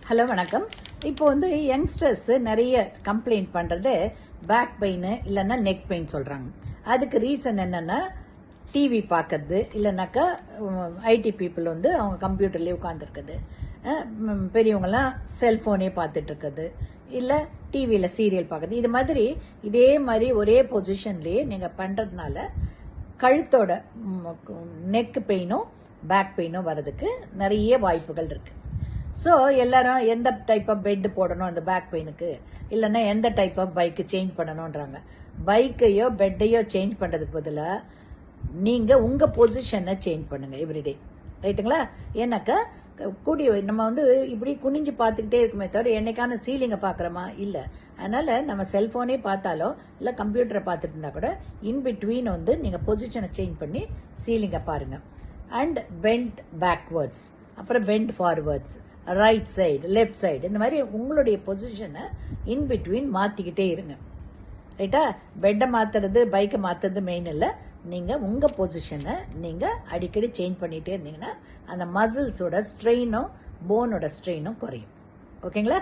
Hello வணக்கம். இப்போ youngsters நிறைய கம்ப்ளைண்ட் பண்ணுறது பேக் பெயின் இல்லைன்னா நெக் பெயின் சொல்கிறாங்க. அதுக்கு ரீசன் என்னென்னா டிவி பார்க்கறது, இல்லைனாக்கா ஐடி பீப்புள் அவங்க கம்ப்யூட்டர்லேயே உட்காந்துருக்குது, பெரியவங்கலாம் செல்ஃபோனே பார்த்துட்டு இருக்குது, இல்லை டிவியில் சீரியல் பார்க்குறது. இது மாதிரி இதே மாதிரி ஒரே பொசிஷன்லேயே நீங்கள் பண்ணுறதுனால கழுத்தோட நெக் பெயினும் பேக் பெயினும் வர்றதுக்கு நிறைய வாய்ப்புகள் இருக்குது. ஸோ எல்லாரும் எந்த டைப் ஆஃப் பெட் போடணும் அந்த பேக் பெயினுக்கு, இல்லைன்னா எந்த டைப் ஆஃப் பைக்கு சேஞ்ச் பண்ணணுன்றாங்க. பைக்கையோ பெட்டையோ சேஞ்ச் பண்ணுறதுக்கு பதிலாக நீங்கள் உங்கள் பொசிஷனை சேஞ்ச் பண்ணுங்கள் எவ்ரிடே, ரைட்டுங்களா? ஏன்னாக்கா நம்ம இப்படி குனிஞ்சு பார்த்துக்கிட்டே இருக்குமே தவிர என்னைக்கான சீலிங்கை பார்க்குறோமா? இல்லை. அதனால் நம்ம செல்ஃபோனே பார்த்தாலோ இல்லை கம்ப்யூட்டரை பார்த்துட்டு இருந்தால் கூட இன்பிட்வீன் நீங்கள் பொசிஷனை சேஞ்ச் பண்ணி சீலிங்கை பாருங்கள். அண்ட் பெண்ட் பேக்வேர்ட்ஸ், அப்புறம் bend forwards, right side, left side, இந்த மாதிரி உங்களுடைய பொசிஷனை இன்பிட்வீன் மாற்றிக்கிட்டே இருங்க, ரைட்டா? பெட்டை மாற்றுறது பைக்கை மாற்றுறது மெயின் இல்லை. நீங்கள் உங்கள் பொசிஷனை நீங்கள் அடிக்கடி சேஞ்ச் பண்ணிகிட்டே இருந்தீங்கன்னா அந்த மசில்ஸோட ஸ்ட்ரெயினும் போனோட ஸ்ட்ரெயினும் குறையும். ஓகேங்களா?